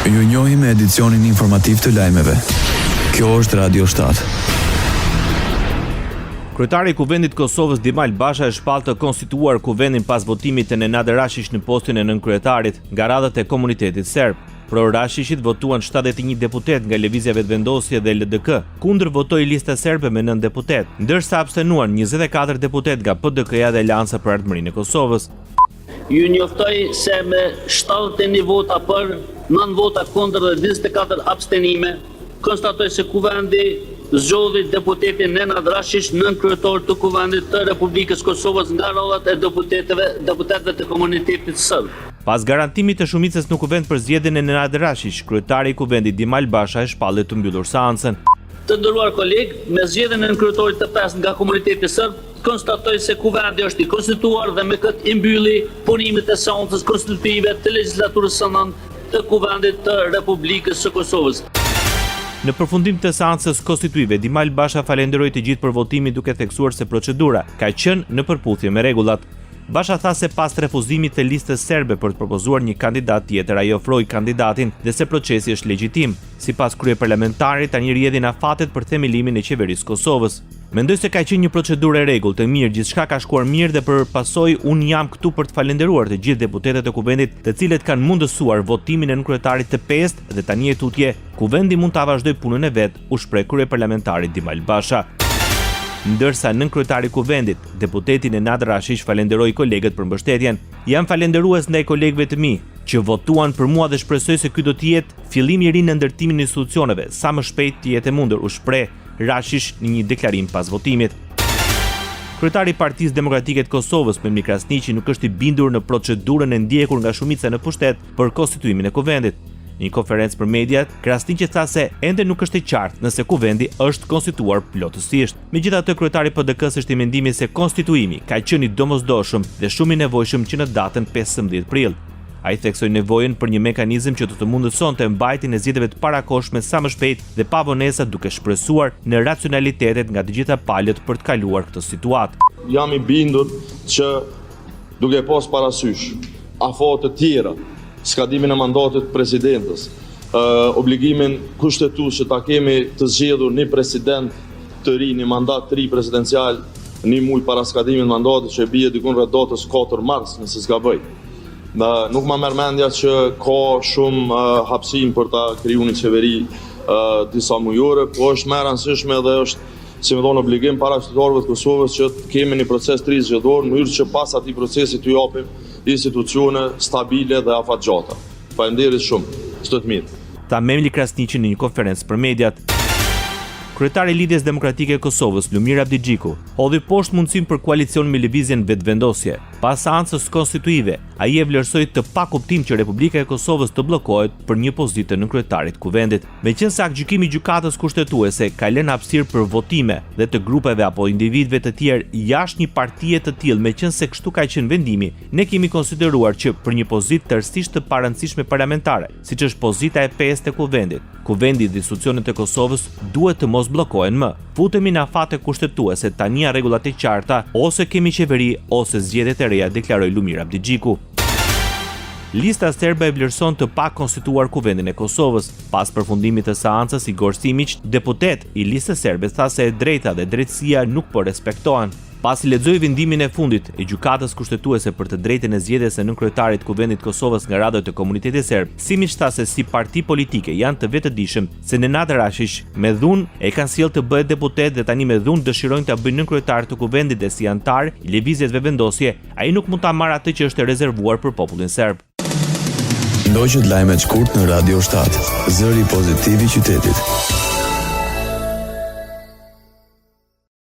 Ju njohim me edicionin informativ të lajmeve. Kjo është Radio 7. Kryetari i Kuvendit Kosovës Dimal Basha e shpall të konstituar kuvendin pas votimit të Nenad Rashić në postin e nënkryetarit nga radhët e komunitetit serb. Pro Rashicit votuan 71 deputet nga Lëvizja Vetëvendosje dhe LDK, kundër votoi lista serbe me 9 deputet, ndërsa abstenuan 24 deputet nga PDK-ja dhe Alianca për Ardhmërinë e Kosovës. Ju njoftoj se me 71 vota për, 9 vota kundër dhe 24 abstenime, konstatoj se kuvendi zgjodhi deputetin Nenad Rashić, nënkryetar të kuvendit të Republikës Kosovës nga radhat e deputetëve të komunitetit serb. Pas garantimit të shumicës në kuvend për zgjedhjen e Nenad Rashić, kryetari i kuvendit Dimal Basha e shpalli të mbyllur seancën. Të nderuar koleg, me zgjedhjen e nënkryetarit të 5 nga komuniteti serb, konstatoj se kuvendi është i konstituar dhe me këtë i mbylli punimet e seancës konstitutive të legjislaturës së nëntë të kuvendit të Republikës së Kosovës. Në përfundim të seancës konstituive, Dimal Basha falenderoi të gjithë për votimin duke theksuar se procedura ka qenë në përputhje me rregullat. Basha tha se pas refuzimit të listës serbe për të propozuar një kandidat tjetër, ai ofroi kandidatin dhe se procesi është legjitim. Sipas kryeparlamentarit, tani rrjedhin afatet për themelimin e qeverisë Kosovës. Mendoj se ka qenë një procedurë e rregullt, e mirë, gjithçka ka shkuar mirë dhe për pasojë unë jam këtu për të falenderuar të gjithë deputetët e kuvendit, të cilët kanë mundësuar votimin e nënkryetarit të 5 dhe tani e tutje, kuvendi mund ta vazhdojë punën e vet, u shpreh kryeparlamentari Dimal Basha. Ndërsa nënkryetari i kuvendit, deputeti Nenad Rashić falenderoi kolegët për mbështetjen. Jam falenderues ndaj kolegëve të mi që votuan për mua dhe shpresoj se ky do të jetë fillimi i ri në ndërtimin e institucioneve, sa më shpejt të jetë e mundur, u shpreh Rashić në një deklarim pas votimit. Kryetari i Partisë Demokratike të Kosovës, Memir Krasniqi, nuk është i bindur në procedurën e ndjekur nga shumica në pushtet për konstituimin e kuvendit. Në një konferencë për mediat, Krasniqi tha se ende nuk është e qartë nëse kuvendi është konstituar plotësisht. Megjithatë, kryetari i PDK-s është i mendimit se konstituimi ka qenë i domosdoshëm dhe shumë i nevojshëm që në datën 15 prill. Ai theksoi nevojën për një mekanizëm që të mundësonte mbajtjen e zgjedhjeve të parakohshme sa më shpejt dhe pa vonesa, duke shpresuar në racionalitetet nga të gjitha palët për të kaluar këtë situatë. Jam i bindur që duke pas parasysh afate të tjera, skadimin e mandatit të presidentës, obligimin kushtetues që ta kemi të zgjedhur një president të ri, një mandat të ri presidencial, një muaj para skadimit të mandatit që bie diku rreth datës 4 mars, nëse s'gaboj. Nuk ma merr mendja që ka shumë hapësim për ta krijuar një qeveri disa mujore, po është më e rëndësishme dhe është, si më thonë, obligim para qytetarëve të Kosovës që të kemi një proces të ri zgjedhor, në mënyrë që pas atij procesi të japim institucione stabile dhe afatgjata. Faleminderit shumë. Çdo të mirë. Tha Memir Krasniqi në një konferencë për mediat. Kryetari i Lidhjes Demokratike e Kosovës, Lumir Abdigjiku, hodhi poshtë mundësinë për koalicion me Lëvizjen Vetëvendosje. Pas seancës konstituive, ai e vlerësoi të pakuptim që Republika e Kosovës të bllokohet për një pozitë në kryetarit kuvendit. Meqense aktgjykimi i gjykatës kushtetuese ka lënë hapësirë për votime dhe të grupeve apo individëve të tjerë jashtë një partie të tillë, meqense kështu ka qenë vendimi, ne kemi konsideruar që për një pozitë tërësisht të parëndësishme parlamentare, siç është pozita e 5 të kuvendit, kuvendi dhe institucionet e Kosovës duhet të mos bllokohen më. Futemi në afate kushtetuese, tani janë rregullat e qarta, ose kemi qeveri ose zgjedhjet e reja, deklaroi Lumir Abdigjiku. Lista serbe e vlerëson të pa konstituar kuvendin e Kosovës. Pas përfundimit të seancës, Igor Simić, deputet i listës serbe, tha se e drejta dhe drejtësia nuk po respektohen. Pasi lexoi vendimin e fundit e gjykatës kushtetuese për të drejtën e zgjedhjes së nënkryetarit kuvendit të Kosovës nga radhët e komunitetit serb, Simić tha se si parti politike janë të vetëdijshëm se Nenad Rashić me dhunë e kanë sjellë të bëhet deputet dhe tani me dhunë dëshirojnë ta bëjnë nënkryetar të kuvendit dhe si antar i Lëvizjes Vetëvendosje, ai nuk mund ta marrë atë që është e rezervuar për popullin serb. Ndoqët lajmet shkurt në Radio 7, zëri pozitiv i qytetit.